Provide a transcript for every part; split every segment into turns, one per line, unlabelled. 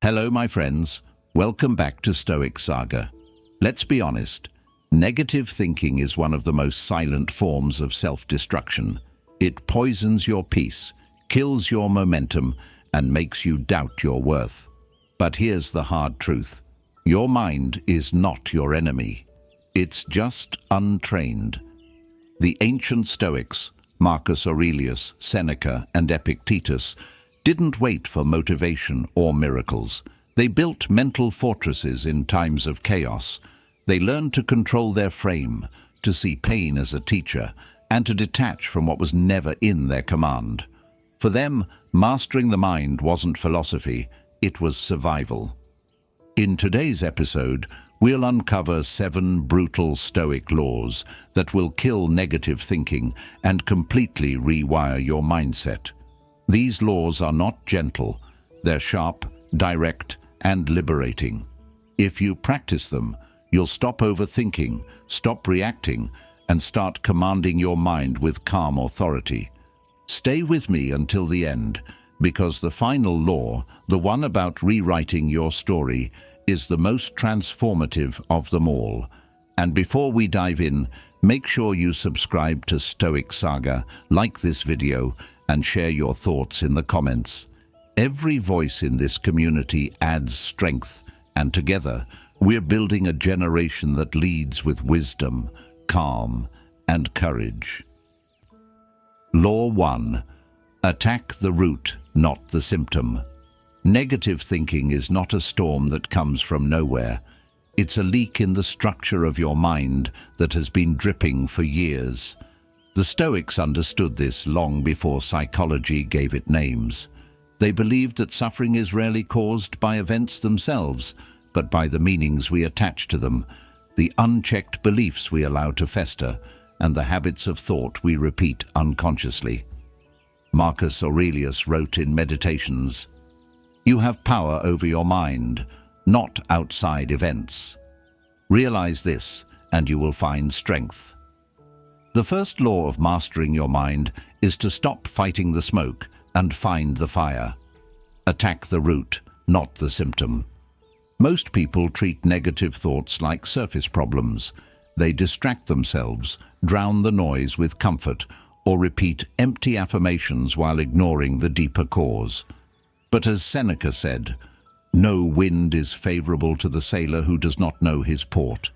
Hello, my friends. Welcome back to Stoic Saga. Let's be honest, negative thinking is one of the most silent forms of self-destruction. It poisons your peace, kills your momentum, and makes you doubt your worth. But here's the hard truth. Your mind is not your enemy. It's just untrained. The ancient Stoics, Marcus Aurelius, Seneca, and Epictetus, didn't wait for motivation or miracles. They built mental fortresses in times of chaos. They learned to control their frame, to see pain as a teacher, and to detach from what was never in their command. For them, mastering the mind wasn't philosophy, it was survival. In today's episode, we'll uncover 7 brutal Stoic laws that will kill negative thinking and completely rewire your mindset. These laws are not gentle, they're sharp, direct, and liberating. If you practice them, you'll stop overthinking, stop reacting, and start commanding your mind with calm authority. Stay with me until the end, because the final law, the one about rewriting your story, is the most transformative of them all. And before we dive in, make sure you subscribe to Stoic Saga, like this video, and share your thoughts in the comments. Every voice in this community adds strength, and together, we're building a generation that leads with wisdom, calm, and courage. Law 1. Attack the root, not the symptom. Negative thinking is not a storm that comes from nowhere. It's a leak in the structure of your mind that has been dripping for years. The Stoics understood this long before psychology gave it names. They believed that suffering is rarely caused by events themselves, but by the meanings we attach to them, the unchecked beliefs we allow to fester, and the habits of thought we repeat unconsciously. Marcus Aurelius wrote in Meditations, "You have power over your mind, not outside events. Realize this, and you will find strength." The first law of mastering your mind is to stop fighting the smoke and find the fire. Attack the root, not the symptom. Most people treat negative thoughts like surface problems. They distract themselves, drown the noise with comfort, or repeat empty affirmations while ignoring the deeper cause. But as Seneca said, "No wind is favorable to the sailor who does not know his port."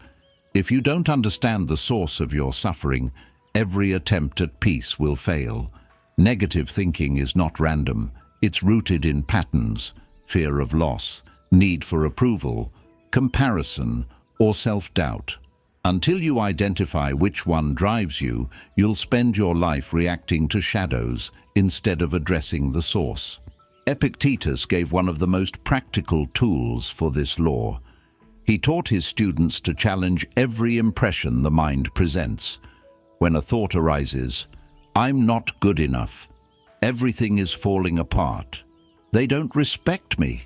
If you don't understand the source of your suffering, every attempt at peace will fail. Negative thinking is not random. It's rooted in patterns, fear of loss, need for approval, comparison, or self-doubt. Until you identify which one drives you, you'll spend your life reacting to shadows instead of addressing the source. Epictetus gave one of the most practical tools for this law. He taught his students to challenge every impression the mind presents. When a thought arises, "I'm not good enough. Everything is falling apart. They don't respect me,"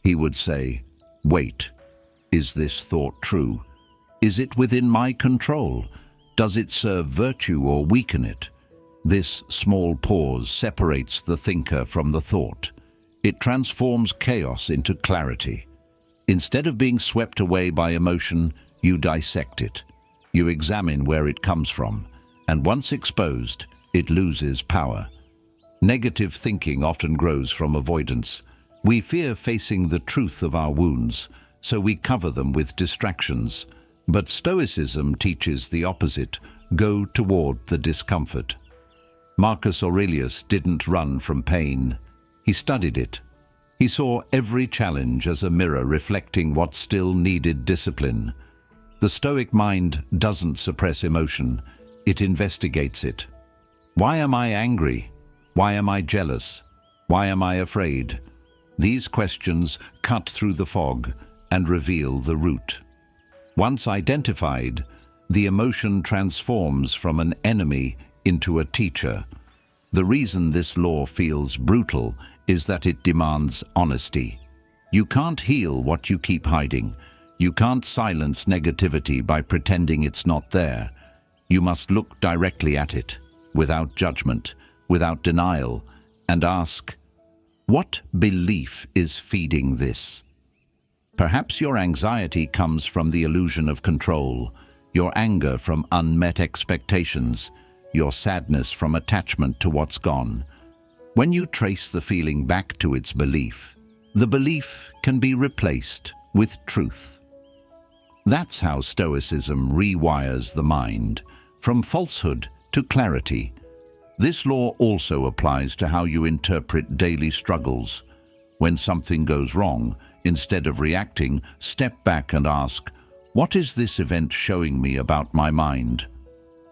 he would say, "Wait, is this thought true? Is it within my control? Does it serve virtue or weaken it?" This small pause separates the thinker from the thought. It transforms chaos into clarity. Instead of being swept away by emotion, you dissect it. You examine where it comes from, and once exposed, it loses power. Negative thinking often grows from avoidance. We fear facing the truth of our wounds, so we cover them with distractions. But Stoicism teaches the opposite: go toward the discomfort. Marcus Aurelius didn't run from pain. He studied it. He saw every challenge as a mirror reflecting what still needed discipline. The Stoic mind doesn't suppress emotion, it investigates it. Why am I angry? Why am I jealous? Why am I afraid? These questions cut through the fog and reveal the root. Once identified, the emotion transforms from an enemy into a teacher. The reason this law feels brutal is that it demands honesty. You can't heal what you keep hiding. You can't silence negativity by pretending it's not there. You must look directly at it, without judgment, without denial, and ask, What belief is feeding this? Perhaps your anxiety comes from the illusion of control, your anger from unmet expectations, your sadness from attachment to what's gone. When you trace the feeling back to its belief, the belief can be replaced with truth. That's how Stoicism rewires the mind, from falsehood to clarity. This law also applies to how you interpret daily struggles. When something goes wrong, instead of reacting, step back and ask, what is this event showing me about my mind?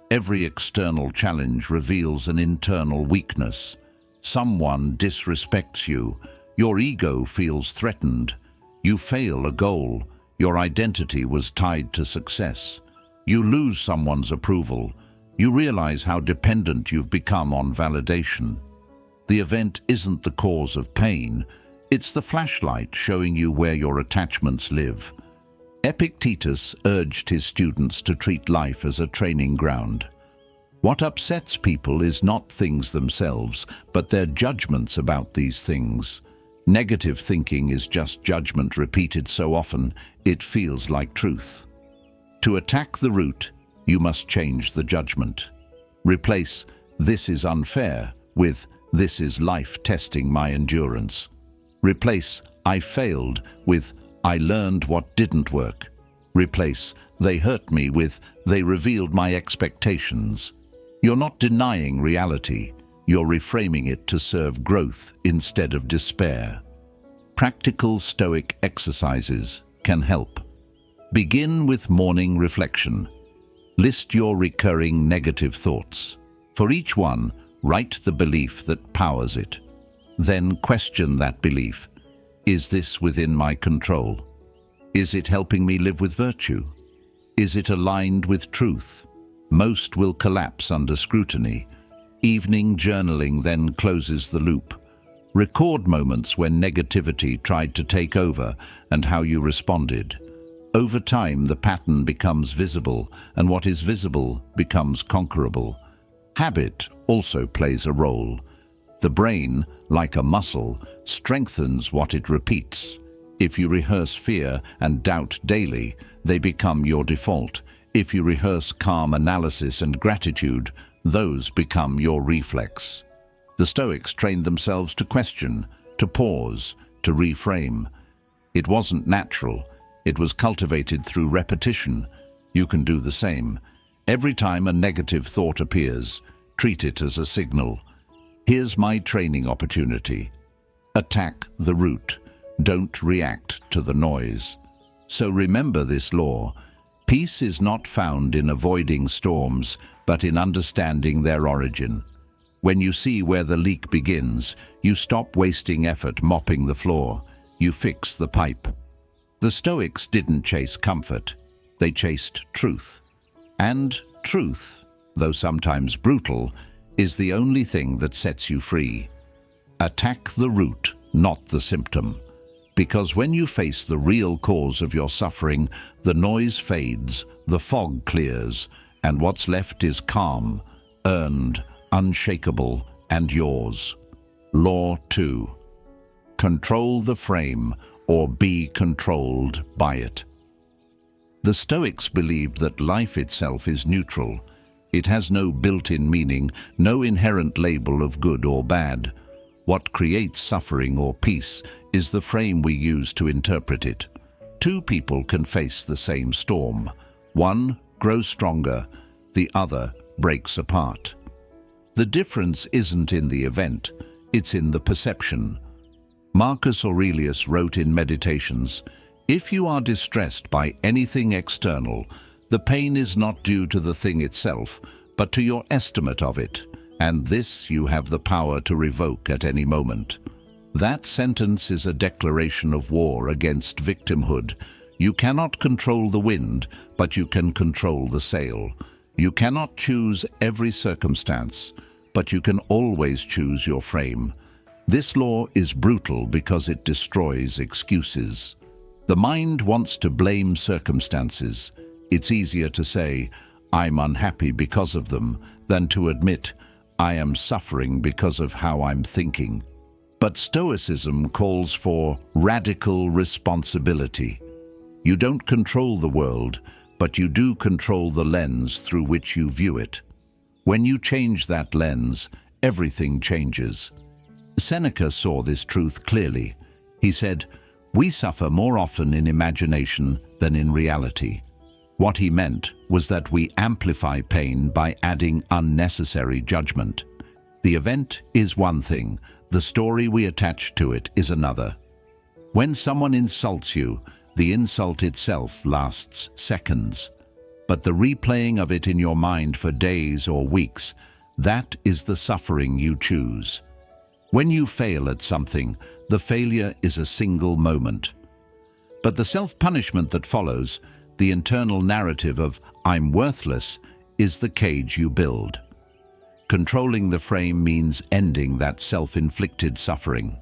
Every external challenge reveals an internal weakness. Someone disrespects you, your ego feels threatened. You fail a goal, your identity was tied to success. You lose someone's approval. You realize how dependent you've become on validation. The event isn't the cause of pain, it's the flashlight showing you where your attachments live. Epictetus urged his students to treat life as a training ground. What upsets people is not things themselves, but their judgments about these things. Negative thinking is just judgment repeated so often, it feels like truth. To attack the root, you must change the judgment. Replace "this is unfair" with "this is life testing my endurance." Replace "I failed" with "I learned what didn't work." Replace "they hurt me" with "they revealed my expectations." You're not denying reality, you're reframing it to serve growth instead of despair. Practical Stoic exercises can help. Begin with morning reflection. List your recurring negative thoughts. For each one, write the belief that powers it. Then question that belief. Is this within my control? Is it helping me live with virtue? Is it aligned with truth? Most will collapse under scrutiny. Evening journaling then closes the loop. Record moments when negativity tried to take over and how you responded. Over time, the pattern becomes visible, and what is visible becomes conquerable. Habit also plays a role. The brain, like a muscle, strengthens what it repeats. If you rehearse fear and doubt daily, they become your default. If you rehearse calm analysis and gratitude, those become your reflex. The Stoics trained themselves to question, to pause, to reframe. It wasn't natural. It was cultivated through repetition. You can do the same. Every time a negative thought appears, treat it as a signal. Here's my training opportunity. Attack the root. Don't react to the noise. So remember this law. Peace is not found in avoiding storms, but in understanding their origin. When you see where the leak begins, you stop wasting effort mopping the floor. You fix the pipe. The Stoics didn't chase comfort. They chased truth. And truth, though sometimes brutal, is the only thing that sets you free. Attack the root, not the symptom. Because when you face the real cause of your suffering, the noise fades, the fog clears, and what's left is calm, earned, unshakable, and yours. Law 2. Control the frame, or be controlled by it. The Stoics believed that life itself is neutral. It has no built-in meaning, no inherent label of good or bad. What creates suffering or peace is the frame we use to interpret it. Two people can face the same storm. One grows stronger, the other breaks apart. The difference isn't in the event, it's in the perception. Marcus Aurelius wrote in Meditations, "If you are distressed by anything external, the pain is not due to the thing itself, but to your estimate of it. And this you have the power to revoke at any moment." That sentence is a declaration of war against victimhood. You cannot control the wind, but you can control the sail. You cannot choose every circumstance, but you can always choose your frame. This law is brutal because it destroys excuses. The mind wants to blame circumstances. It's easier to say, "I'm unhappy because of them," than to admit, "I am suffering because of how I'm thinking." But Stoicism calls for radical responsibility. You don't control the world, but you do control the lens through which you view it. When you change that lens, everything changes. Seneca saw this truth clearly. He said, "We suffer more often in imagination than in reality." What he meant was that we amplify pain by adding unnecessary judgment. The event is one thing, the story we attach to it is another. When someone insults you, the insult itself lasts seconds. But the replaying of it in your mind for days or weeks, that is the suffering you choose. When you fail at something, the failure is a single moment. But the self-punishment that follows, the internal narrative of "I'm worthless," is the cage you build. Controlling the frame means ending that self-inflicted suffering.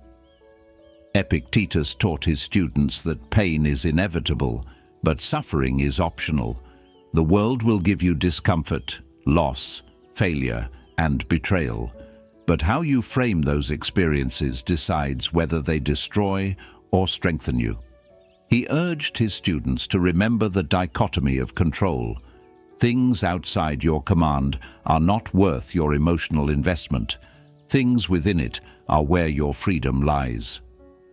Epictetus taught his students that pain is inevitable, but suffering is optional. The world will give you discomfort, loss, failure, and betrayal. But how you frame those experiences decides whether they destroy or strengthen you. He urged his students to remember the dichotomy of control. Things outside your command are not worth your emotional investment. Things within it are where your freedom lies.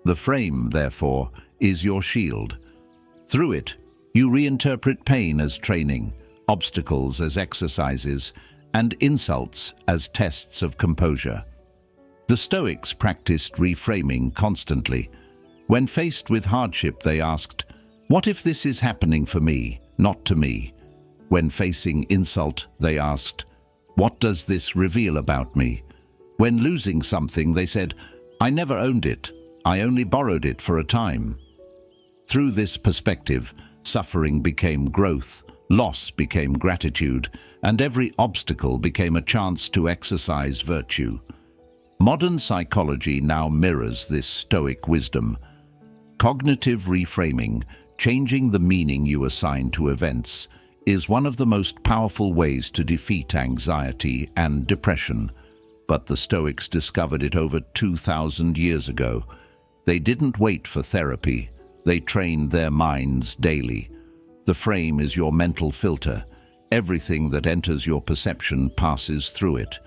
The frame, therefore, is your shield. Through it, you reinterpret pain as training, obstacles as exercises, and insults as tests of composure. The Stoics practiced reframing constantly. When faced with hardship, they asked, "What if this is happening for me, not to me?" When facing insult, they asked, "What does this reveal about me?" When losing something, they said, "I never owned it. I only borrowed it for a time." Through this perspective, suffering became growth, loss became gratitude, and every obstacle became a chance to exercise virtue. Modern psychology now mirrors this Stoic wisdom. Cognitive reframing, changing the meaning you assign to events, is one of the most powerful ways to defeat anxiety and depression. But the Stoics discovered it over 2,000 years ago. They didn't wait for therapy. They trained their minds daily. The frame is your mental filter. Everything that enters your perception passes through it.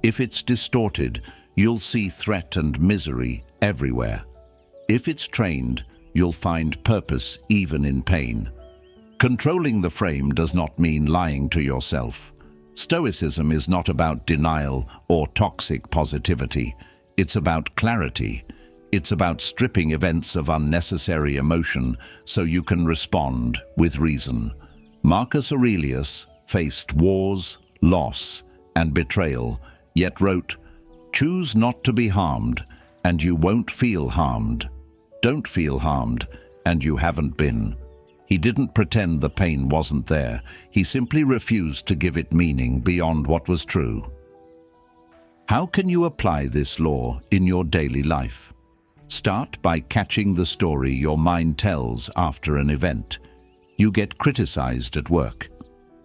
If it's distorted, you'll see threat and misery everywhere. If it's trained, you'll find purpose even in pain. Controlling the frame does not mean lying to yourself. Stoicism is not about denial or toxic positivity. It's about clarity. It's about stripping events of unnecessary emotion so you can respond with reason. Marcus Aurelius faced wars, loss, and betrayal, yet wrote, "Choose not to be harmed, and you won't feel harmed. Don't feel harmed, and you haven't been." He didn't pretend the pain wasn't there. He simply refused to give it meaning beyond what was true. How can you apply this law in your daily life? Start by catching the story your mind tells after an event. You get criticized at work.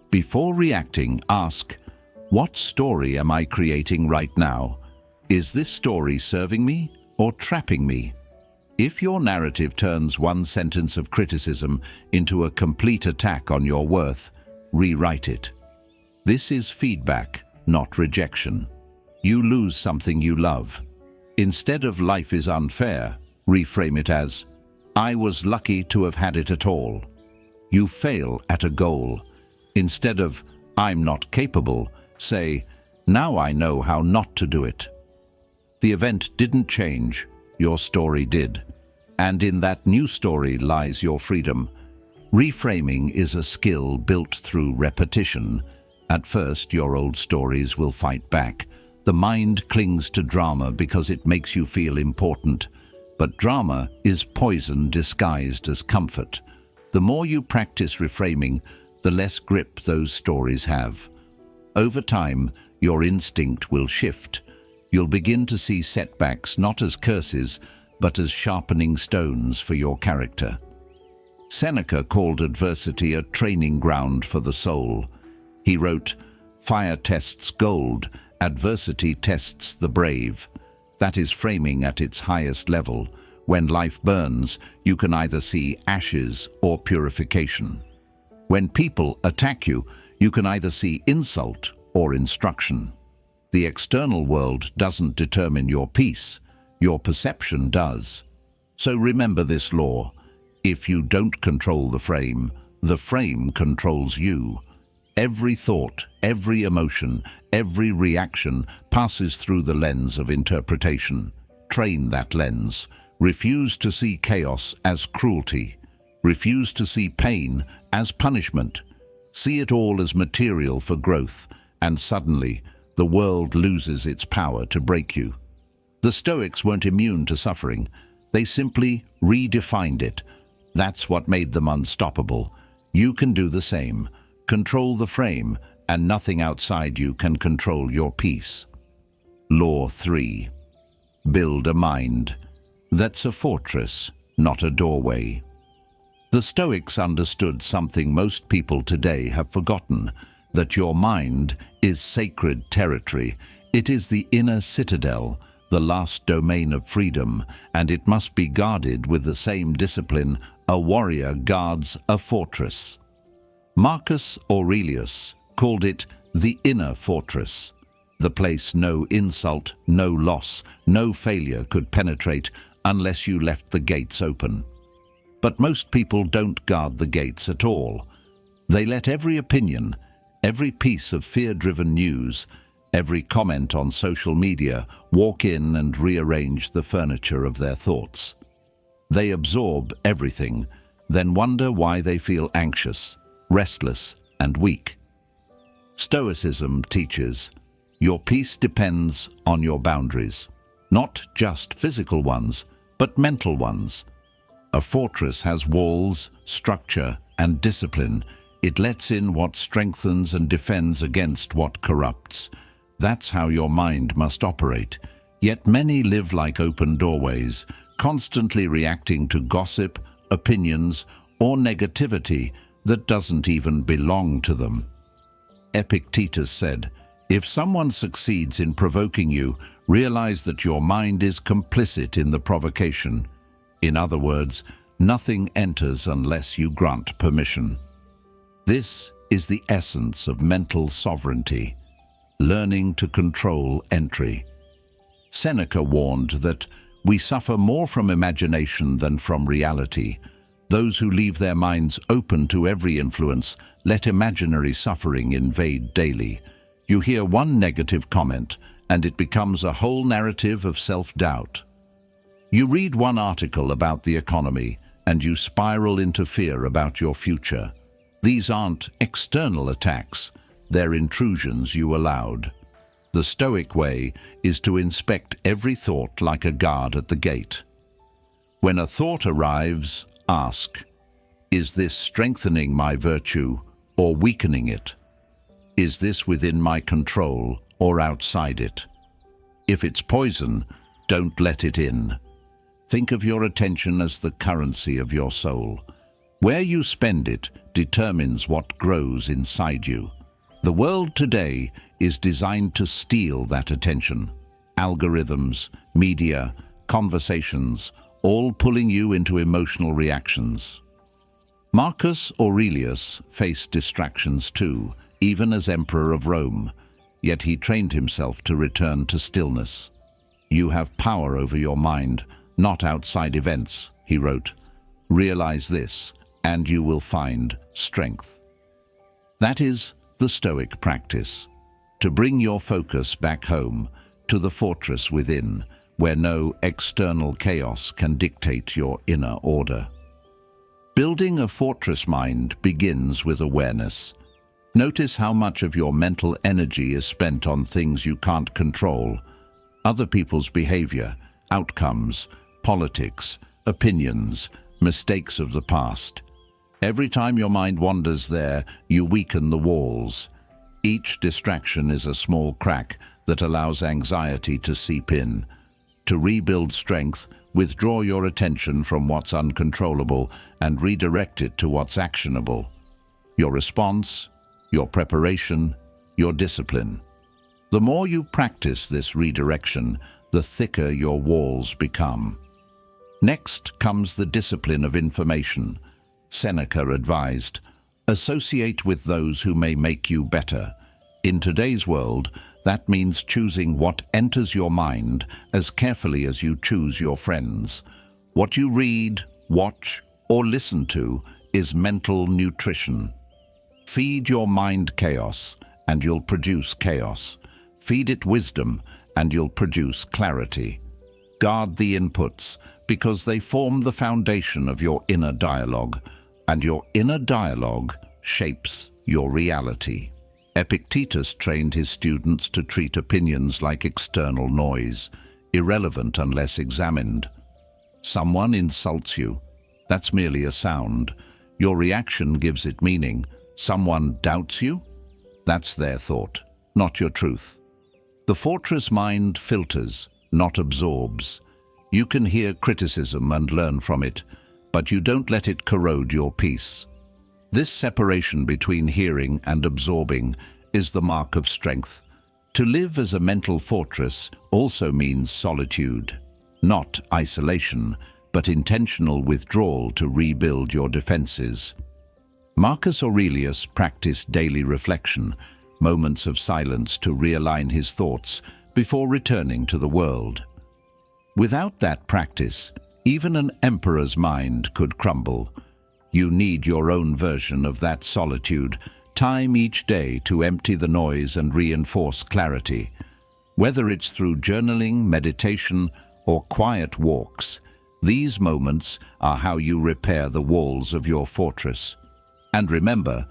Before reacting, ask, "What story am I creating right now? Is this story serving me or trapping me?" If your narrative turns one sentence of criticism into a complete attack on your worth, rewrite it. This is feedback, not rejection. You lose something you love. Instead of "life is unfair," reframe it as, "I was lucky to have had it at all." You fail at a goal. Instead of "I'm not capable," say, "Now I know how not to do it." The event didn't change, your story did. And in that new story lies your freedom. Reframing is a skill built through repetition. At first, your old stories will fight back. The mind clings to drama because it makes you feel important. But drama is poison disguised as comfort. The more you practice reframing, the less grip those stories have. Over time, your instinct will shift. You'll begin to see setbacks not as curses, but as sharpening stones for your character. Seneca called adversity a training ground for the soul. He wrote, "Fire tests gold, adversity tests the brave." That is framing at its highest level. When life burns, you can either see ashes or purification. When people attack you, you can either see insult or instruction. The external world doesn't determine your peace, your perception does. So remember this law: if you don't control the frame controls you. Every thought, every emotion, every reaction passes through the lens of interpretation. Train that lens. Refuse to see chaos as cruelty. Refuse to see pain as punishment. See it all as material for growth, and suddenly the world loses its power to break you. The Stoics weren't immune to suffering. They simply redefined it. That's what made them unstoppable. You can do the same. Control the frame, and nothing outside you can control your peace. Law 3. Build a mind that's a fortress, not a doorway. The Stoics understood something most people today have forgotten: that your mind is sacred territory. It is the inner citadel, the last domain of freedom, and it must be guarded with the same discipline a warrior guards a fortress. Marcus Aurelius called it the inner fortress, the place no insult, no loss, no failure could penetrate unless you left the gates open. But most people don't guard the gates at all. They let every opinion, every piece of fear-driven news, every comment on social media walk in and rearrange the furniture of their thoughts. They absorb everything, then wonder why they feel anxious, restless, and weak. Stoicism teaches, your peace depends on your boundaries, not just physical ones, but mental ones. A fortress has walls, structure, and discipline. It lets in what strengthens and defends against what corrupts. That's how your mind must operate. Yet many live like open doorways, constantly reacting to gossip, opinions, or negativity that doesn't even belong to them. Epictetus said, if someone succeeds in provoking you, realize that your mind is complicit in the provocation. In other words, nothing enters unless you grant permission. This is the essence of mental sovereignty, learning to control entry. Seneca warned that we suffer more from imagination than from reality. Those who leave their minds open to every influence let imaginary suffering invade daily. You hear one negative comment, and it becomes a whole narrative of self-doubt. You read one article about the economy, and you spiral into fear about your future. These aren't external attacks, they're intrusions you allowed. The Stoic way is to inspect every thought like a guard at the gate. When a thought arrives, ask, is this strengthening my virtue or weakening it? Is this within my control or outside it? If it's poison, don't let it in. Think of your attention as the currency of your soul. Where you spend it determines what grows inside you. The world today is designed to steal that attention. Algorithms, media, conversations, all pulling you into emotional reactions. Marcus Aurelius faced distractions too, even as Emperor of Rome, yet he trained himself to return to stillness. You have power over your mind, not outside events, he wrote. Realize this, and you will find strength. That is the Stoic practice, to bring your focus back home, to the fortress within, where no external chaos can dictate your inner order. Building a fortress mind begins with awareness. Notice how much of your mental energy is spent on things you can't control: other people's behavior, outcomes, politics, opinions, mistakes of the past. Every time your mind wanders there, you weaken the walls. Each distraction is a small crack that allows anxiety to seep in. To rebuild strength, withdraw your attention from what's uncontrollable and redirect it to what's actionable. Your response, your preparation, your discipline. The more you practice this redirection, the thicker your walls become. Next comes the discipline of information. Seneca advised, "Associate with those who may make you better." In today's world, that means choosing what enters your mind as carefully as you choose your friends. What you read, watch, or listen to is mental nutrition. Feed your mind chaos, and you'll produce chaos. Feed it wisdom, and you'll produce clarity. Guard the inputs, because they form the foundation of your inner dialogue, and your inner dialogue shapes your reality. Epictetus trained his students to treat opinions like external noise, irrelevant unless examined. Someone insults you. That's merely a sound. Your reaction gives it meaning. Someone doubts you? That's their thought, not your truth. The fortress mind filters, not absorbs. You can hear criticism and learn from it, but you don't let it corrode your peace. This separation between hearing and absorbing is the mark of strength. To live as a mental fortress also means solitude, not isolation, but intentional withdrawal to rebuild your defenses. Marcus Aurelius practiced daily reflection, moments of silence to realign his thoughts before returning to the world. Without that practice, even an emperor's mind could crumble. You need your own version of that solitude, time each day to empty the noise and reinforce clarity. Whether it's through journaling, meditation, or quiet walks, these moments are how you repair the walls of your fortress. And remember,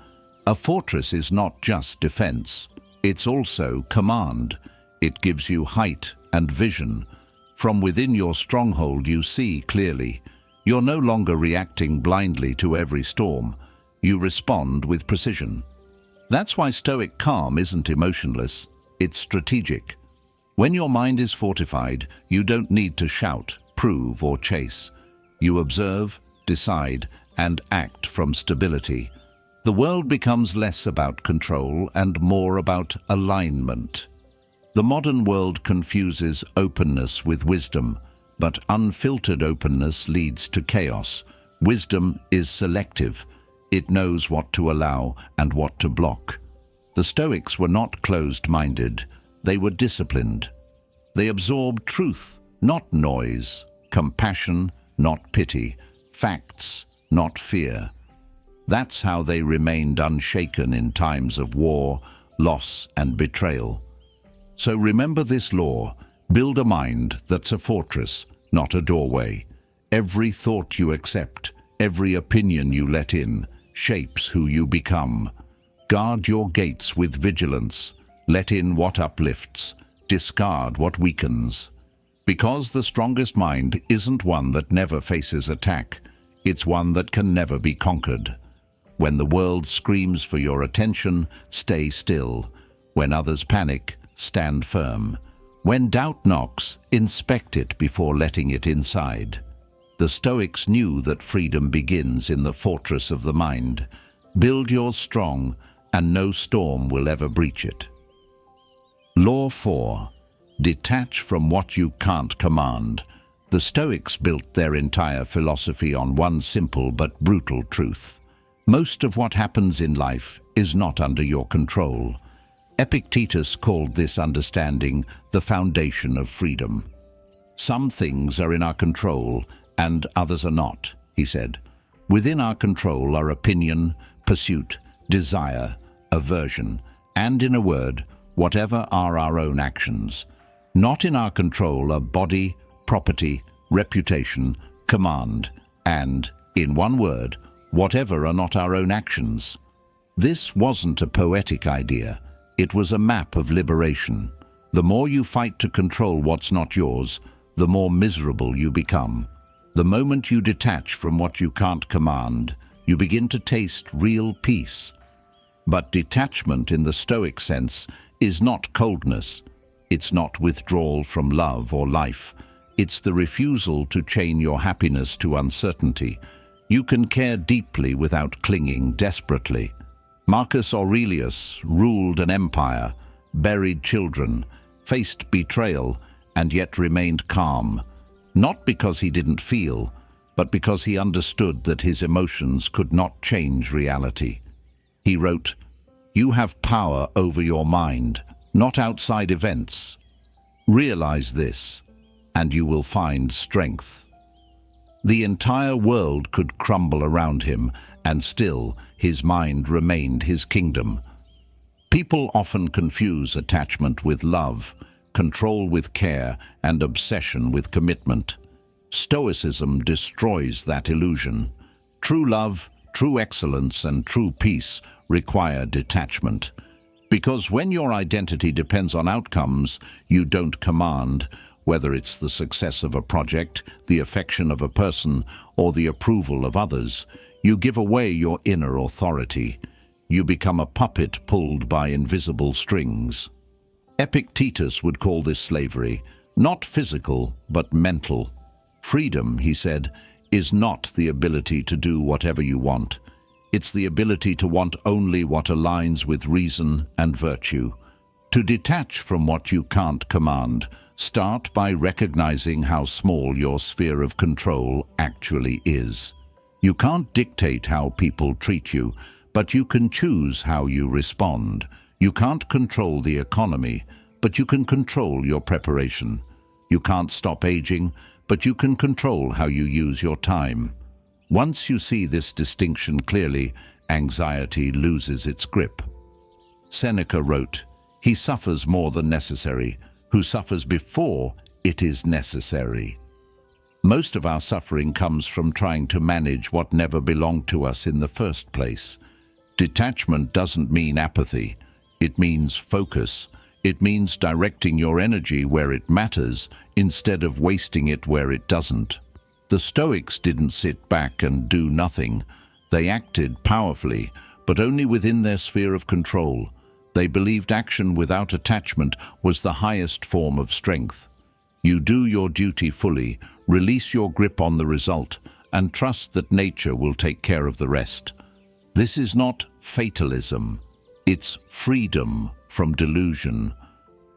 a fortress is not just defense, it's also command. It gives you height and vision. From within your stronghold you see clearly. You're no longer reacting blindly to every storm. You respond with precision. That's why Stoic calm isn't emotionless, it's strategic. When your mind is fortified, you don't need to shout, prove, or chase. You observe, decide, and act from stability. The world becomes less about control and more about alignment. The modern world confuses openness with wisdom, but unfiltered openness leads to chaos. Wisdom is selective. It knows what to allow and what to block. The Stoics were not closed-minded. They were disciplined. They absorbed truth, not noise, compassion, not pity, facts, not fear. That's how they remained unshaken in times of war, loss, and betrayal. So remember this law: build a mind that's a fortress, not a doorway. Every thought you accept, every opinion you let in, shapes who you become. Guard your gates with vigilance. Let in what uplifts, discard what weakens. Because the strongest mind isn't one that never faces attack, it's one that can never be conquered. When the world screams for your attention, stay still. When others panic, stand firm. When doubt knocks, inspect it before letting it inside. The Stoics knew that freedom begins in the fortress of the mind. Build yours strong, and no storm will ever breach it. Law 4. Detach from what you can't command. The Stoics built their entire philosophy on one simple but brutal truth. Most of what happens in life is not under your control. Epictetus called this understanding the foundation of freedom. Some things are in our control and others are not, he said. Within our control are opinion, pursuit, desire, aversion, and in a word, whatever are our own actions. Not in our control are body, property, reputation, command, and, in one word, whatever are not our own actions. This wasn't a poetic idea. It was a map of liberation. The more you fight to control what's not yours, the more miserable you become. The moment you detach from what you can't command, you begin to taste real peace. But detachment in the Stoic sense is not coldness. It's not withdrawal from love or life. It's the refusal to chain your happiness to uncertainty. You can care deeply without clinging desperately. Marcus Aurelius ruled an empire, buried children, faced betrayal, and yet remained calm, not because he didn't feel, but because he understood that his emotions could not change reality. He wrote, "You have power over your mind, not outside events. Realize this, and you will find strength." The entire world could crumble around him, and still his mind remained his kingdom. People often confuse attachment with love, control with care, and obsession with commitment. Stoicism destroys that illusion. True love, true excellence, and true peace require detachment. Because when your identity depends on outcomes you don't command, whether it's the success of a project, the affection of a person, or the approval of others, you give away your inner authority. You become a puppet pulled by invisible strings. Epictetus would call this slavery, not physical, but mental. Freedom, he said, is not the ability to do whatever you want. It's the ability to want only what aligns with reason and virtue. To detach from what you can't command, start by recognizing how small your sphere of control actually is. You can't dictate how people treat you, but you can choose how you respond. You can't control the economy, but you can control your preparation. You can't stop aging, but you can control how you use your time. Once you see this distinction clearly, anxiety loses its grip. Seneca wrote, "He suffers more than necessary, who suffers before it is necessary." Most of our suffering comes from trying to manage what never belonged to us in the first place. Detachment doesn't mean apathy. It means focus. It means directing your energy where it matters instead of wasting it where it doesn't. The Stoics didn't sit back and do nothing. They acted powerfully, but only within their sphere of control. They believed action without attachment was the highest form of strength. You do your duty fully, release your grip on the result, and trust that nature will take care of the rest. This is not fatalism. It's freedom from delusion.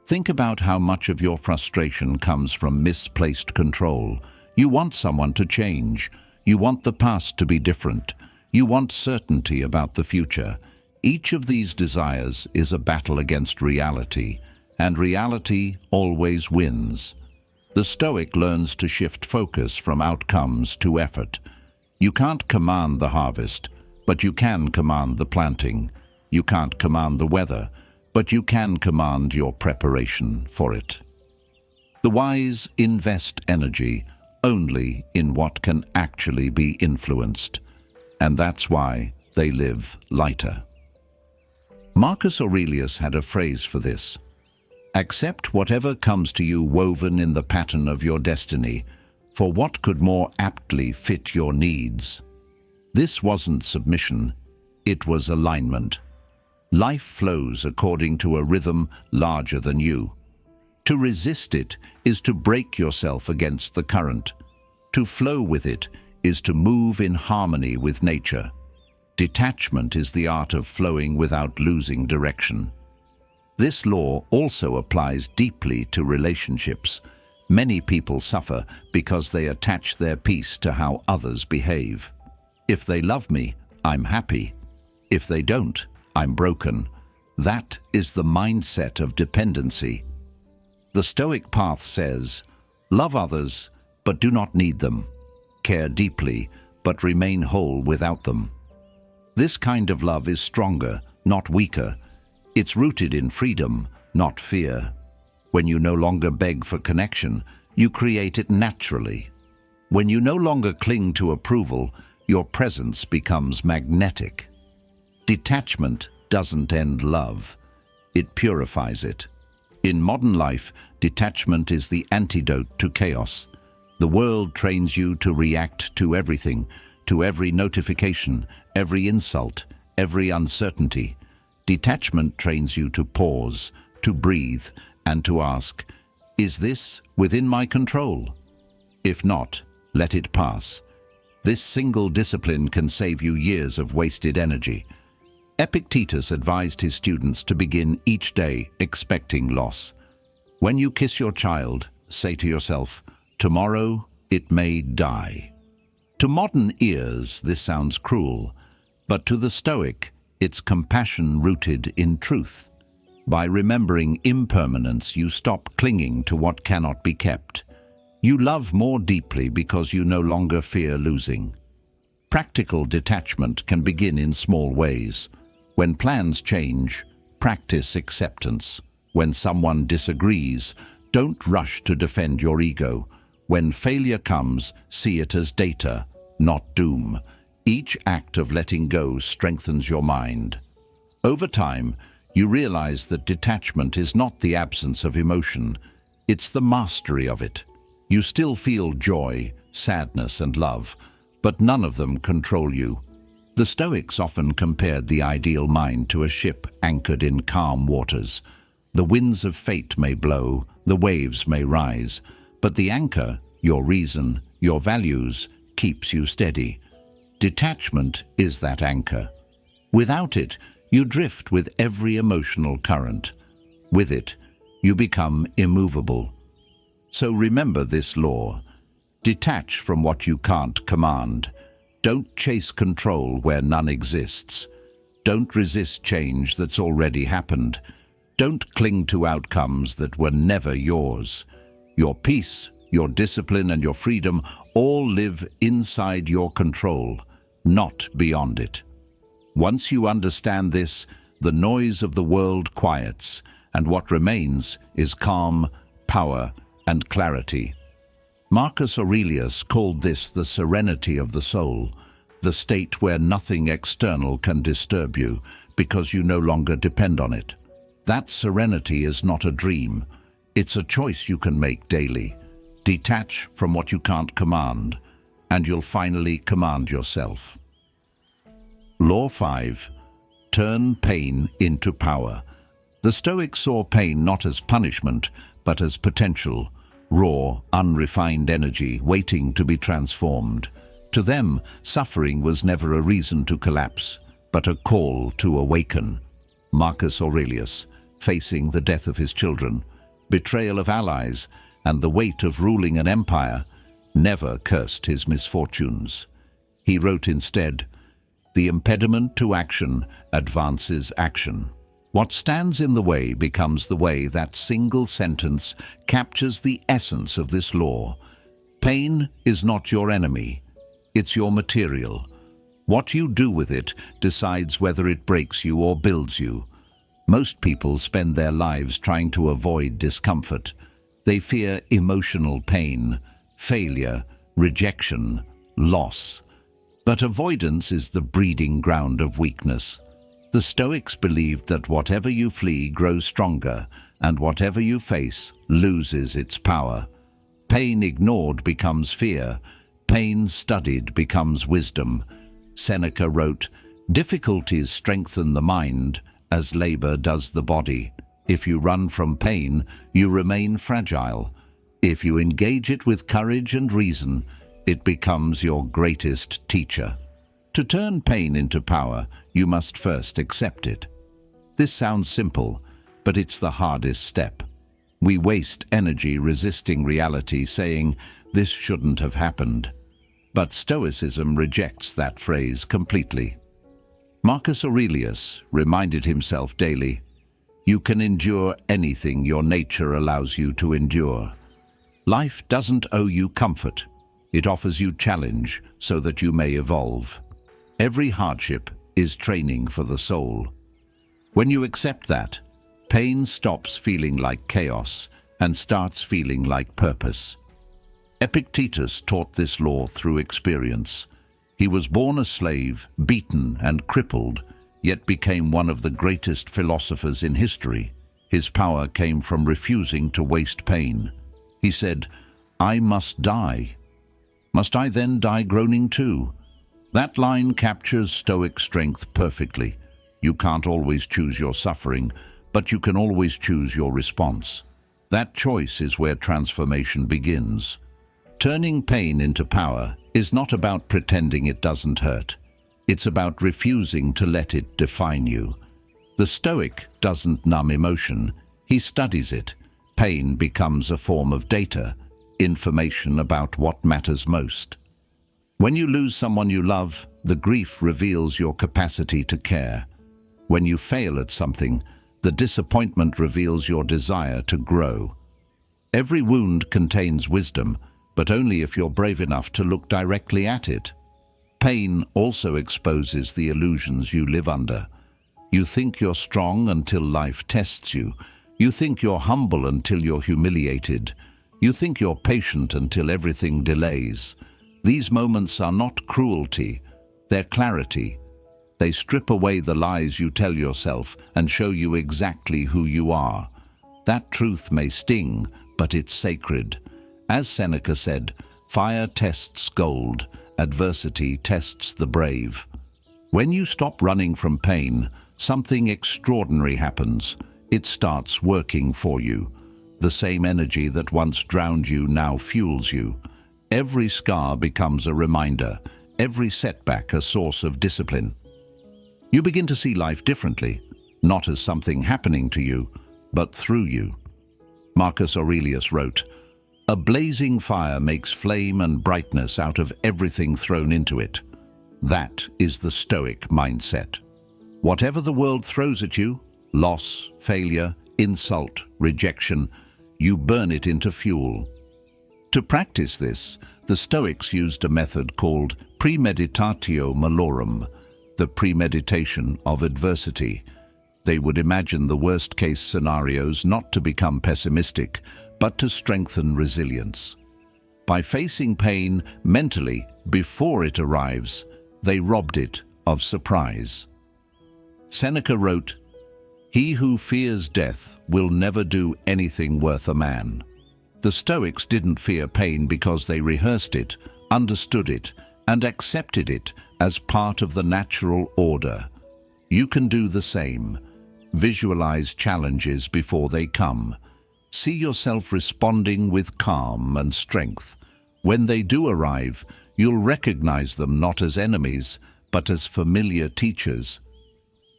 Think about how much of your frustration comes from misplaced control. You want someone to change. You want the past to be different. You want certainty about the future. Each of these desires is a battle against reality, and reality always wins. The Stoic learns to shift focus from outcomes to effort. You can't command the harvest, but you can command the planting. You can't command the weather, but you can command your preparation for it. The wise invest energy only in what can actually be influenced, and that's why they live lighter. Marcus Aurelius had a phrase for this: "Accept whatever comes to you woven in the pattern of your destiny, for what could more aptly fit your needs?" This wasn't submission, it was alignment. Life flows according to a rhythm larger than you. To resist it is to break yourself against the current. To flow with it is to move in harmony with nature. Detachment is the art of flowing without losing direction. This law also applies deeply to relationships. Many people suffer because they attach their peace to how others behave. If they love me, I'm happy. If they don't, I'm broken. That is the mindset of dependency. The Stoic path says, love others, but do not need them. Care deeply, but remain whole without them. This kind of love is stronger, not weaker. It's rooted in freedom, not fear. When you no longer beg for connection, you create it naturally. When you no longer cling to approval, your presence becomes magnetic. Detachment doesn't end love. It purifies it. In modern life, detachment is the antidote to chaos. The world trains you to react to everything, to every notification, every insult, every uncertainty. Detachment trains you to pause, to breathe, and to ask, is this within my control? If not, let it pass. This single discipline can save you years of wasted energy. Epictetus advised his students to begin each day expecting loss. When you kiss your child, say to yourself, tomorrow it may die. To modern ears, this sounds cruel, but to the Stoic, it's compassion rooted in truth. By remembering impermanence, you stop clinging to what cannot be kept. You love more deeply because you no longer fear losing. Practical detachment can begin in small ways. When plans change, practice acceptance. When someone disagrees, don't rush to defend your ego. When failure comes, see it as data, not doom. Each act of letting go strengthens your mind. Over time, you realize that detachment is not the absence of emotion, it's the mastery of it. You still feel joy, sadness, and love, but none of them control you. The Stoics often compared the ideal mind to a ship anchored in calm waters. The winds of fate may blow, the waves may rise, but the anchor, your reason, your values, keeps you steady. Detachment is that anchor. Without it, you drift with every emotional current. With it, you become immovable. So remember this law. Detach from what you can't command. Don't chase control where none exists. Don't resist change that's already happened. Don't cling to outcomes that were never yours. Your peace, your discipline, and your freedom all live inside your control, not beyond it. Once you understand this, the noise of the world quiets, and what remains is calm, power, and clarity. Marcus Aurelius called this the serenity of the soul, the state where nothing external can disturb you because you no longer depend on it. That serenity is not a dream. It's a choice you can make daily. Detach from what you can't command, and you'll finally command yourself. Law 5. Turn pain into power. The Stoics saw pain not as punishment, but as potential, raw, unrefined energy waiting to be transformed. To them, suffering was never a reason to collapse, but a call to awaken. Marcus Aurelius, facing the death of his children, betrayal of allies, and the weight of ruling an empire, never cursed his misfortunes. He wrote instead, "The impediment to action advances action." What stands in the way becomes the way. That single sentence captures the essence of this law. Pain is not your enemy. It's your material. What you do with it decides whether it breaks you or builds you. Most people spend their lives trying to avoid discomfort. They fear emotional pain, failure, rejection, loss. But avoidance is the breeding ground of weakness. The Stoics believed that whatever you flee grows stronger, and whatever you face loses its power. Pain ignored becomes fear. Pain studied becomes wisdom. Seneca wrote, "Difficulties strengthen the mind, as labor does the body. If you run from pain, you remain fragile. If you engage it with courage and reason, it becomes your greatest teacher." To turn pain into power, you must first accept it. This sounds simple, but it's the hardest step. We waste energy resisting reality, saying, "This shouldn't have happened." But Stoicism rejects that phrase completely. Marcus Aurelius reminded himself daily, "You can endure anything your nature allows you to endure." Life doesn't owe you comfort. It offers you challenge so that you may evolve. Every hardship is training for the soul. When you accept that, pain stops feeling like chaos and starts feeling like purpose. Epictetus taught this law through experience. He was born a slave, beaten and crippled, yet became one of the greatest philosophers in history. His power came from refusing to waste pain. He said, "I must die. Must I then die groaning too?" That line captures Stoic strength perfectly. You can't always choose your suffering, but you can always choose your response. That choice is where transformation begins. Turning pain into power is not about pretending it doesn't hurt. It's about refusing to let it define you. The Stoic doesn't numb emotion, he studies it. pain becomes a form of data, information about what matters most. When you lose someone you love, the grief reveals your capacity to care. When you fail at something, the disappointment reveals your desire to grow. Every wound contains wisdom, but only if you're brave enough to look directly at it. Pain also exposes the illusions you live under. You think you're strong until life tests you. You think you're humble until you're humiliated. You think you're patient until everything delays. These moments are not cruelty, they're clarity. They strip away the lies you tell yourself and show you exactly who you are. That truth may sting, but it's sacred. As Seneca said, fire tests gold, adversity tests the brave. When you stop running from pain, something extraordinary happens. It starts working for you. The same energy that once drowned you now fuels you. Every scar becomes a reminder, every setback a source of discipline. You begin to see life differently, not as something happening to you, but through you. Marcus Aurelius wrote, "A blazing fire makes flame and brightness out of everything thrown into it." That is the Stoic mindset. Whatever the world throws at you, loss, failure, insult, rejection, you burn it into fuel. To practice this, the Stoics used a method called premeditatio malorum, the premeditation of adversity. They would imagine the worst-case scenarios not to become pessimistic, but to strengthen resilience. By facing pain mentally before it arrives, they robbed it of surprise. Seneca wrote, "He who fears death will never do anything worth a man." The Stoics didn't fear pain because they rehearsed it, understood it, and accepted it as part of the natural order. You can do the same. Visualize challenges before they come. See yourself responding with calm and strength. When they do arrive, you'll recognize them not as enemies, but as familiar teachers.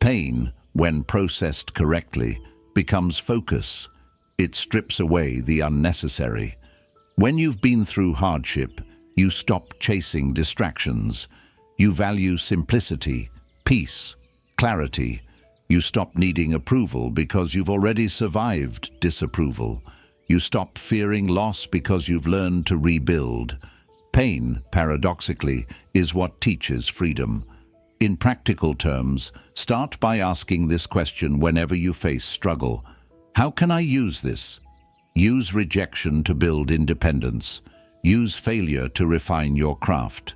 Pain, when processed correctly, becomes focus. It strips away the unnecessary. When you've been through hardship, you stop chasing distractions. You value simplicity, peace, clarity. You stop needing approval because you've already survived disapproval. You stop fearing loss because you've learned to rebuild. Pain, paradoxically, is what teaches freedom. In practical terms, start by asking this question whenever you face struggle. How can I use this? Use rejection to build independence. Use failure to refine your craft.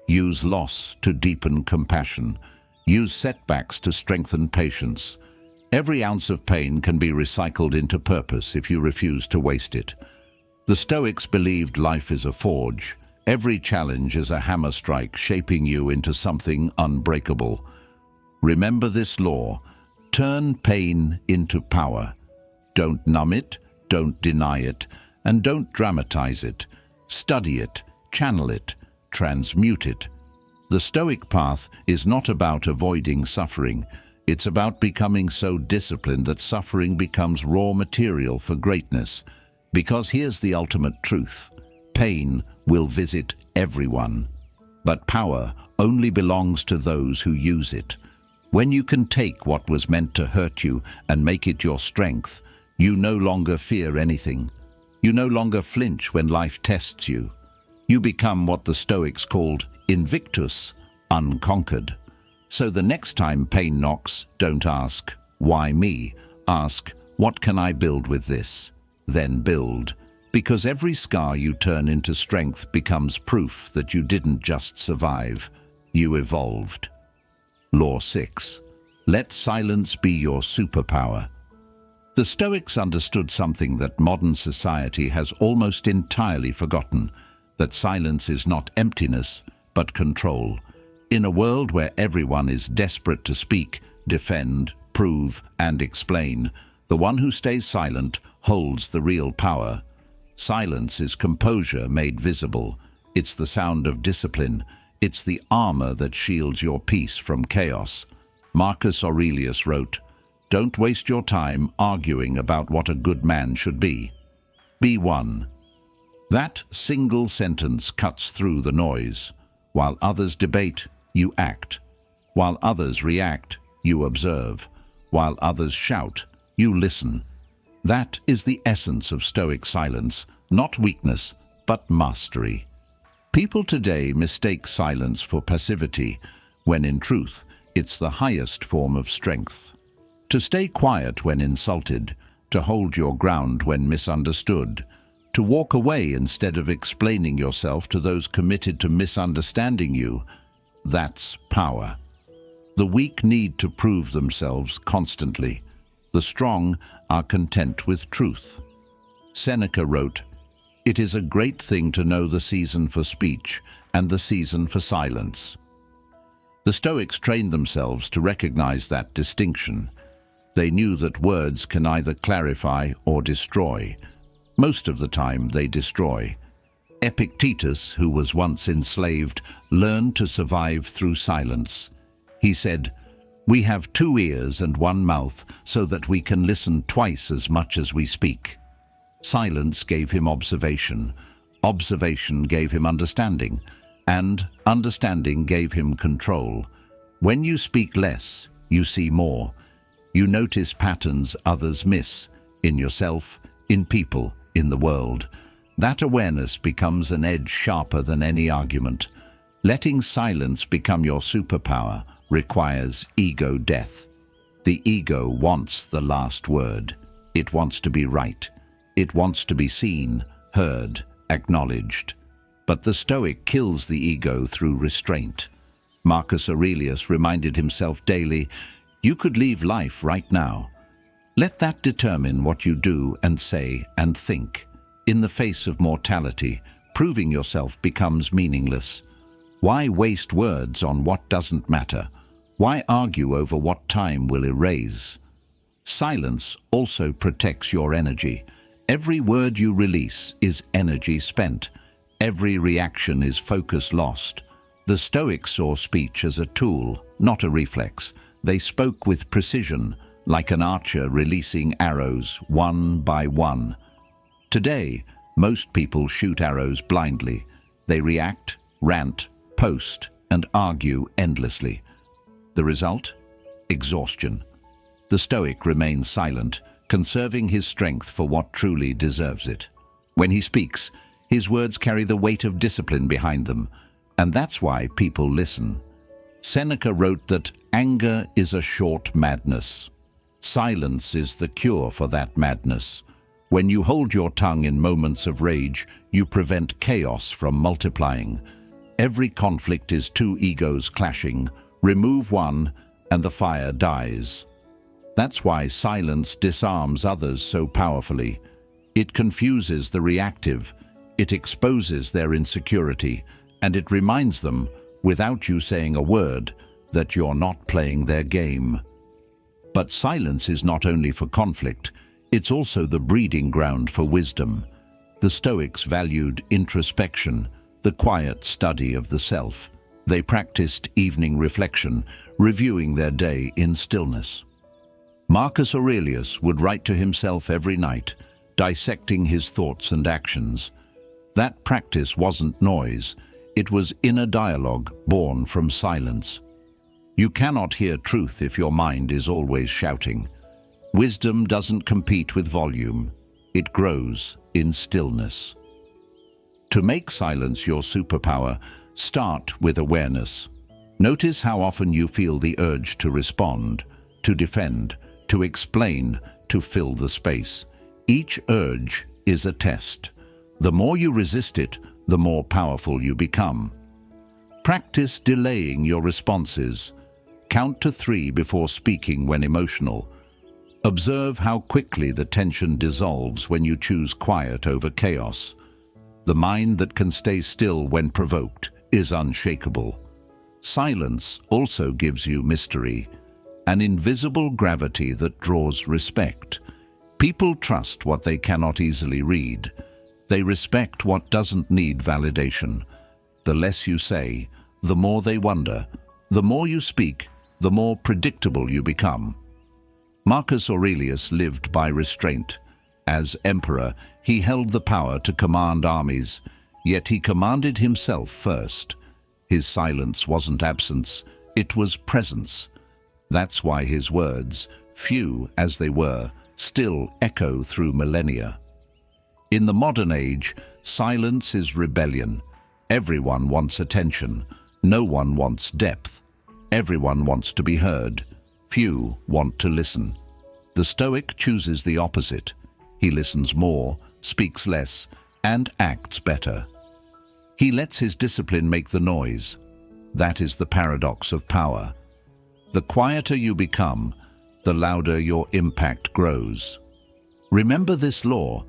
Use loss to deepen compassion. Use setbacks to strengthen patience. Every ounce of pain can be recycled into purpose if you refuse to waste it. The Stoics believed life is a forge. Every challenge is a hammer strike shaping you into something unbreakable. Remember this law: turn pain into power. Don't numb it, don't deny it, and don't dramatize it. Study it, channel it, transmute it. The Stoic path is not about avoiding suffering. It's about becoming so disciplined that suffering becomes raw material for greatness. Because here's the ultimate truth: pain will visit everyone, but power only belongs to those who use it. When you can take what was meant to hurt you and make it your strength, you no longer fear anything. You no longer flinch when life tests you. You become what the Stoics called invictus, unconquered. So the next time pain knocks, don't ask, "Why me?" Ask, "What can I build with this?" Then build. Because every scar you turn into strength becomes proof that you didn't just survive, you evolved. Law 6. Let silence be your superpower. The Stoics understood something that modern society has almost entirely forgotten: that silence is not emptiness, but control. In a world where everyone is desperate to speak, defend, prove, and explain, the one who stays silent holds the real power. Silence is composure made visible. It's the sound of discipline. It's the armor that shields your peace from chaos. Marcus Aurelius wrote, Don't waste your time arguing about what a good man should be. Be one. That single sentence cuts through the noise. While others debate, you act. While others react, you observe. While others shout, you listen. That is the essence of Stoic silence, not weakness, but mastery. People today mistake silence for passivity, when in truth, it's the highest form of strength. To stay quiet when insulted, to hold your ground when misunderstood, to walk away instead of explaining yourself to those committed to misunderstanding you, that's power. The weak need to prove themselves constantly. The strong are content with truth. Seneca wrote, "It is a great thing to know the season for speech and the season for silence." The Stoics trained themselves to recognize that distinction. They knew that words can either clarify or destroy. Most of the time, they destroy. Epictetus, who was once enslaved, learned to survive through silence. He said, "We have 2 ears and 1 mouth so that we can listen twice as much as we speak." Silence gave him observation. Observation gave him understanding. And understanding gave him control. When you speak less, you see more. You notice patterns others miss, in yourself, in people, in the world. That awareness becomes an edge sharper than any argument. Letting silence become your superpower requires ego death. The ego wants the last word. It wants to be right. It wants to be seen, heard, acknowledged. But the Stoic kills the ego through restraint. Marcus Aurelius reminded himself daily, "You could leave life right now." Let that determine what you do and say and think. In the face of mortality, proving yourself becomes meaningless. Why waste words on what doesn't matter? Why argue over what time will erase? Silence also protects your energy. Every word you release is energy spent. Every reaction is focus lost. The Stoics saw speech as a tool, not a reflex. They spoke with precision, like an archer releasing arrows one by one. Today, most people shoot arrows blindly. They react, rant, post, and argue endlessly. The result? Exhaustion. The Stoic remains silent, conserving his strength for what truly deserves it. When he speaks, his words carry the weight of discipline behind them, and that's why people listen. Seneca wrote that anger is a short madness. Silence is the cure for that madness. When you hold your tongue in moments of rage, you prevent chaos from multiplying. Every conflict is 2 egos clashing. Remove one, and the fire dies. That's why silence disarms others so powerfully. It confuses the reactive, it exposes their insecurity, and it reminds them, without you saying a word, that you're not playing their game. But silence is not only for conflict, it's also the breeding ground for wisdom. The Stoics valued introspection, the quiet study of the self. They practiced evening reflection, reviewing their day in stillness. Marcus Aurelius would write to himself every night, dissecting his thoughts and actions. That practice wasn't noise, it was inner dialogue born from silence. You cannot hear truth if your mind is always shouting. Wisdom doesn't compete with volume, it grows in stillness. To make silence your superpower, start with awareness. Notice how often you feel the urge to respond, to defend, to explain, to fill the space. Each urge is a test. The more you resist it, the more powerful you become. Practice delaying your responses. Count to 3 before speaking when emotional. Observe how quickly the tension dissolves when you choose quiet over chaos. The mind that can stay still when provoked is unshakable. Silence also gives you mystery, an invisible gravity that draws respect. People trust what they cannot easily read. They respect what doesn't need validation. The less you say, the more they wonder. The more you speak, the more predictable you become. Marcus Aurelius lived by restraint. As emperor, he held the power to command armies, yet he commanded himself first. His silence wasn't absence, it was presence. That's why his words, few as they were, still echo through millennia. In the modern age, silence is rebellion. Everyone wants attention. No one wants depth. Everyone wants to be heard. Few want to listen. The Stoic chooses the opposite. He listens more, speaks less, and acts better. He lets his discipline make the noise. That is the paradox of power. The quieter you become, the louder your impact grows. Remember this law.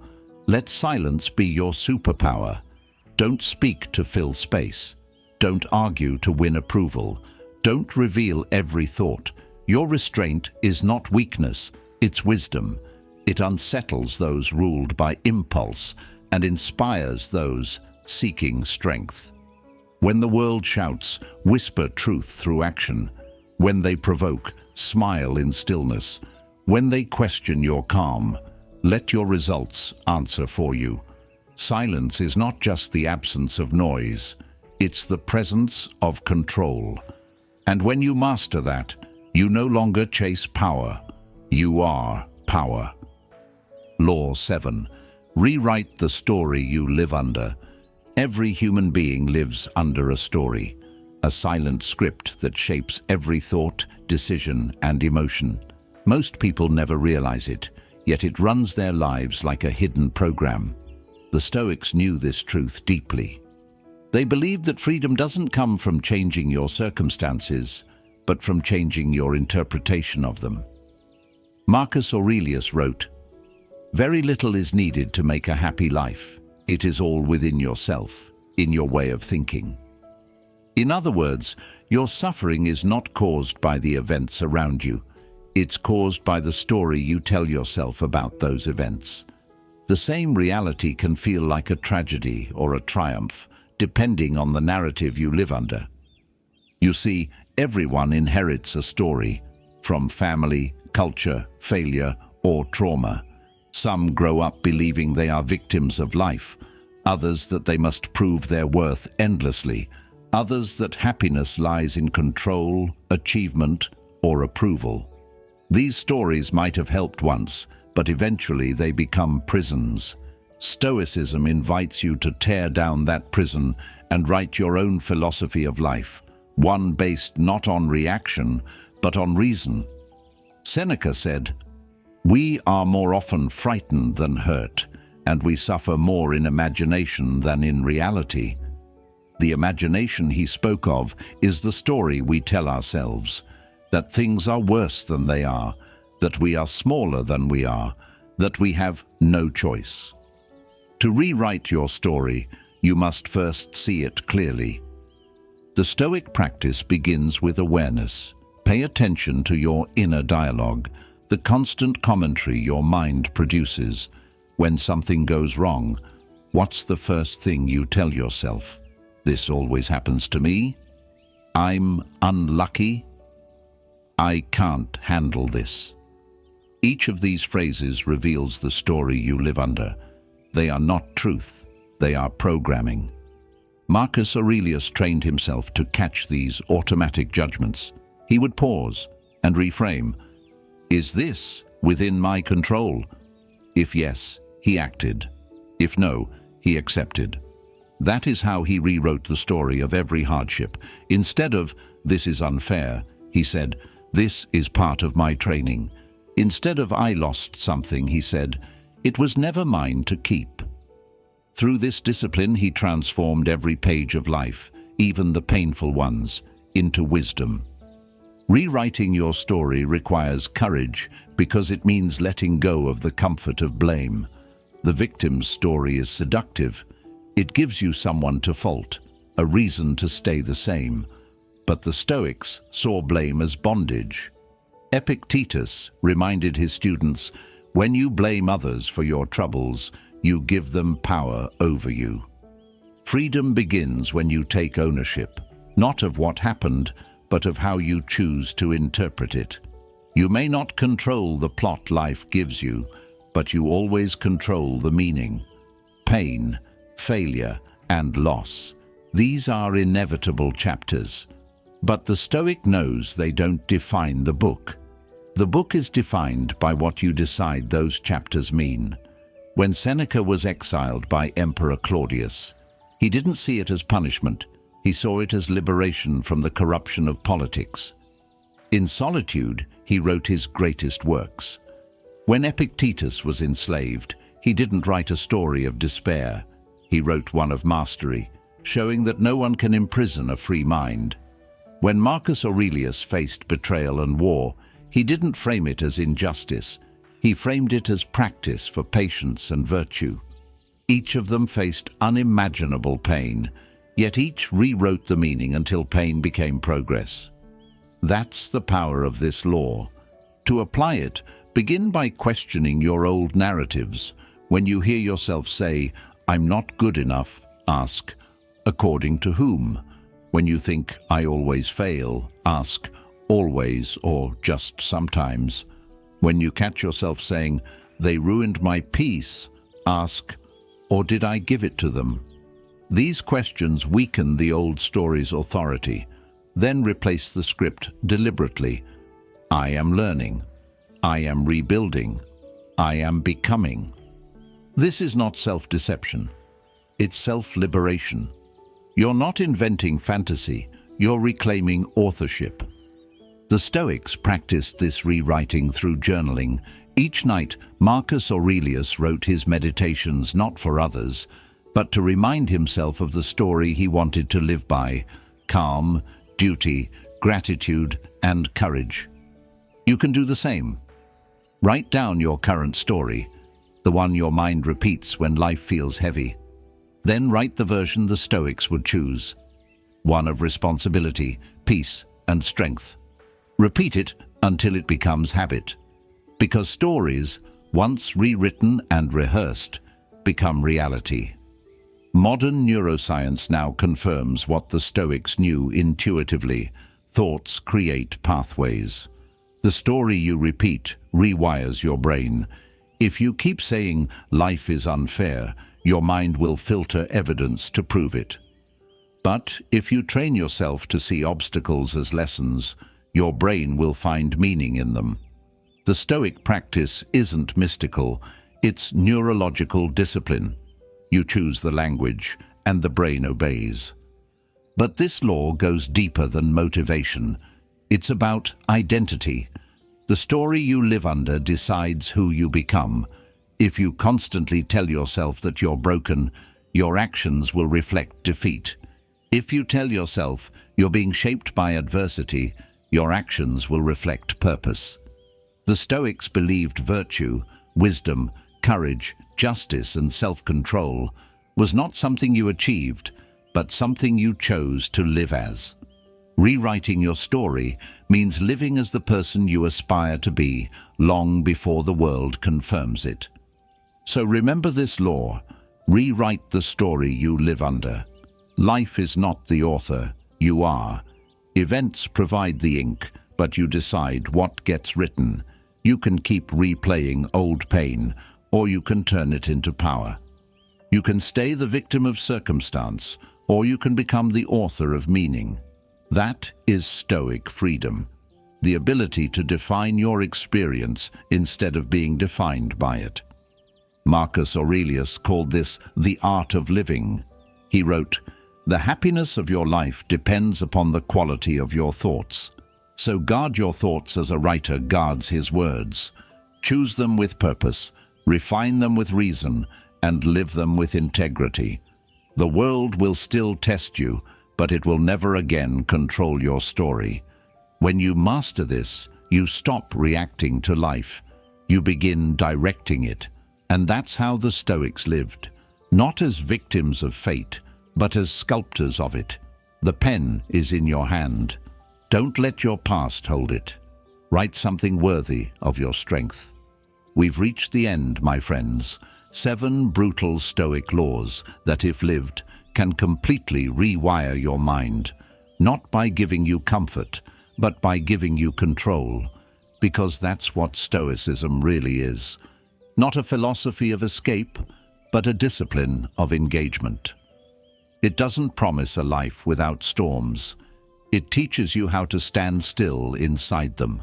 Let silence be your superpower. Don't speak to fill space. Don't argue to win approval. Don't reveal every thought. Your restraint is not weakness, it's wisdom. It unsettles those ruled by impulse and inspires those seeking strength. When the world shouts, whisper truth through action. When they provoke, smile in stillness. When they question your calm, let your results answer for you. Silence is not just the absence of noise, it's the presence of control. And when you master that, you no longer chase power, you are power. Law 7. Rewrite the story you live under. Every human being lives under a story, a silent script that shapes every thought, decision, and emotion. Most people never realize it, yet it runs their lives like a hidden program. The Stoics knew this truth deeply. They believed that freedom doesn't come from changing your circumstances, but from changing your interpretation of them. Marcus Aurelius wrote, "Very little is needed to make a happy life. It is all within yourself, in your way of thinking." In other words, your suffering is not caused by the events around you. It's caused by the story you tell yourself about those events. The same reality can feel like a tragedy or a triumph, depending on the narrative you live under. You see, everyone inherits a story, from family, culture, failure, or trauma. Some grow up believing they are victims of life, others that they must prove their worth endlessly, others that happiness lies in control, achievement, or approval. These stories might have helped once, but eventually they become prisons. Stoicism invites you to tear down that prison and write your own philosophy of life, one based not on reaction, but on reason. Seneca said, "We are more often frightened than hurt, and we suffer more in imagination than in reality." The imagination he spoke of is the story we tell ourselves, that things are worse than they are, that we are smaller than we are, that we have no choice. To rewrite your story, you must first see it clearly. The Stoic practice begins with awareness. Pay attention to your inner dialogue, the constant commentary your mind produces. When something goes wrong, what's the first thing you tell yourself? This always happens to me. I'm unlucky. I can't handle this. Each of these phrases reveals the story you live under. They are not truth, they are programming. Marcus Aurelius trained himself to catch these automatic judgments. He would pause and reframe. Is this within my control? If yes, he acted. If no, he accepted. That is how he rewrote the story of every hardship. Instead of, "This is unfair," he said, "This is part of my training." Instead of, "I lost something," he said, "It was never mine to keep." Through this discipline, he transformed every page of life, even the painful ones, into wisdom. Rewriting your story requires courage because it means letting go of the comfort of blame. The victim's story is seductive. It gives you someone to fault, a reason to stay the same. But the Stoics saw blame as bondage. Epictetus reminded his students, "When you blame others for your troubles, you give them power over you." Freedom begins when you take ownership, not of what happened, but of how you choose to interpret it. You may not control the plot life gives you, but you always control the meaning. Pain, failure, and loss. These are inevitable chapters. But the Stoic knows they don't define the book. The book is defined by what you decide those chapters mean. When Seneca was exiled by Emperor Claudius, he didn't see it as punishment. He saw it as liberation from the corruption of politics. In solitude, he wrote his greatest works. When Epictetus was enslaved, he didn't write a story of despair. He wrote one of mastery, showing that no one can imprison a free mind. When Marcus Aurelius faced betrayal and war, he didn't frame it as injustice. He framed it as practice for patience and virtue. Each of them faced unimaginable pain, yet each rewrote the meaning until pain became progress. That's the power of this law. To apply it, begin by questioning your old narratives. When you hear yourself say, "I'm not good enough," ask, "According to whom?" When you think, "I always fail," ask, "Always or just sometimes?" When you catch yourself saying, "They ruined my peace," ask, "Or did I give it to them?" These questions weaken the old story's authority. Then replace the script deliberately. I am learning. I am rebuilding. I am becoming. This is not self-deception. It's self-liberation. You're not inventing fantasy. You're reclaiming authorship. The Stoics practiced this rewriting through journaling. Each night, Marcus Aurelius wrote his meditations not for others, but to remind himself of the story he wanted to live by: calm, duty, gratitude, and courage. You can do the same. Write down your current story, the one your mind repeats when life feels heavy. Then write the version the Stoics would choose, one of responsibility, peace, and strength. Repeat it until it becomes habit, because stories, once rewritten and rehearsed, become reality. Modern neuroscience now confirms what the Stoics knew intuitively: thoughts create pathways. The story you repeat rewires your brain. If you keep saying life is unfair, your mind will filter evidence to prove it. But if you train yourself to see obstacles as lessons, your brain will find meaning in them. The Stoic practice isn't mystical, it's neurological discipline. You choose the language, and the brain obeys. But this law goes deeper than motivation. It's about identity. The story you live under decides who you become. If you constantly tell yourself that you're broken, your actions will reflect defeat. If you tell yourself you're being shaped by adversity, your actions will reflect purpose. The Stoics believed virtue, wisdom, courage, justice, and self-control was not something you achieved, but something you chose to live as. Rewriting your story means living as the person you aspire to be long before the world confirms it. So remember this law: rewrite the story you live under. Life is not the author, you are. Events provide the ink, but you decide what gets written. You can keep replaying old pain, or you can turn it into power. You can stay the victim of circumstance, or you can become the author of meaning. That is Stoic freedom, the ability to define your experience instead of being defined by it. Marcus Aurelius called this the art of living. He wrote, "The happiness of your life depends upon the quality of your thoughts. So guard your thoughts as a writer guards his words. Choose them with purpose, refine them with reason, and live them with integrity. The world will still test you, but it will never again control your story. When you master this, you stop reacting to life. You begin directing it. And that's how the Stoics lived, not as victims of fate, but as sculptors of it. The pen is in your hand. Don't let your past hold it. Write something worthy of your strength." We've reached the end, my friends. 7 brutal Stoic laws that, if lived, can completely rewire your mind, not by giving you comfort, but by giving you control. because that's what Stoicism really is. Not a philosophy of escape, but a discipline of engagement. It doesn't promise a life without storms. It teaches you how to stand still inside them.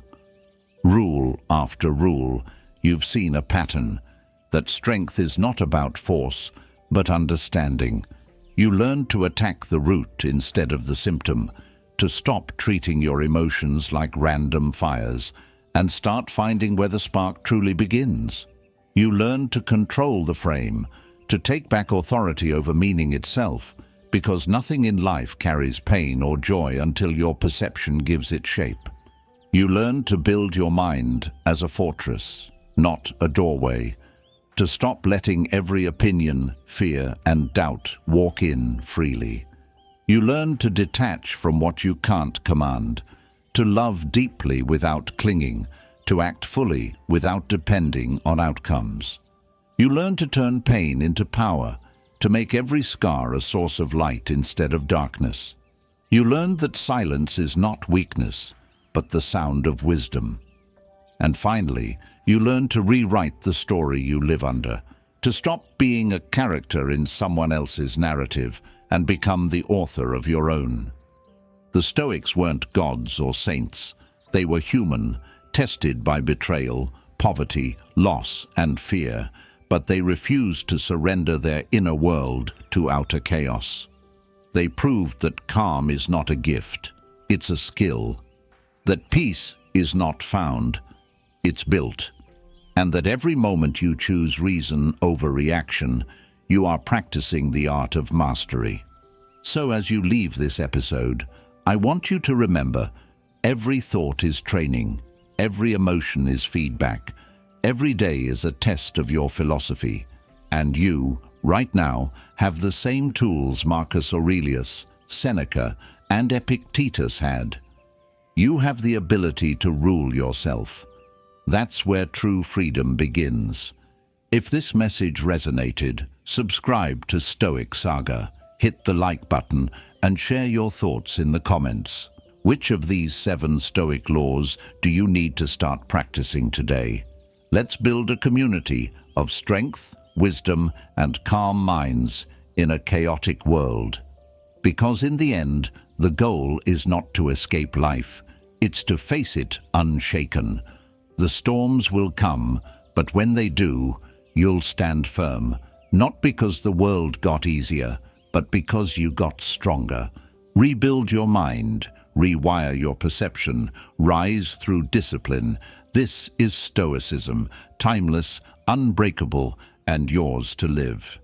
Rule after rule, you've seen a pattern, that strength is not about force, but understanding. You learn to attack the root instead of the symptom, to stop treating your emotions like random fires, and start finding where the spark truly begins. You learn to control the frame, to take back authority over meaning itself, because nothing in life carries pain or joy until your perception gives it shape. You learn to build your mind as a fortress, not a doorway, to stop letting every opinion, fear, and doubt walk in freely. You learn to detach from what you can't command, to love deeply without clinging, to act fully without depending on outcomes. You learn to turn pain into power, to make every scar a source of light instead of darkness. You learn that silence is not weakness, but the sound of wisdom. And finally, you learn to rewrite the story you live under, to stop being a character in someone else's narrative and become the author of your own. The Stoics weren't gods or saints. They were human, tested by betrayal, poverty, loss, and fear, but they refused to surrender their inner world to outer chaos. They proved that calm is not a gift, it's a skill, that peace is not found, it's built, and that every moment you choose reason over reaction, you are practicing the art of mastery. So as you leave this episode, I want you to remember, every thought is training, every emotion is feedback, every day is a test of your philosophy, and you, right now, have the same tools Marcus Aurelius, Seneca, and Epictetus had. You have the ability to rule yourself. That's where true freedom begins. If this message resonated, subscribe to Stoic Saga, hit the like button, and share your thoughts in the comments. Which of these 7 Stoic laws do you need to start practicing today? Let's build a community of strength, wisdom, and calm minds in a chaotic world. Because in the end, the goal is not to escape life, it's to face it unshaken. The storms will come, but when they do, you'll stand firm, not because the world got easier, but because you got stronger. Rebuild your mind, rewire your perception, rise through discipline. This is Stoicism, timeless, unbreakable, and yours to live.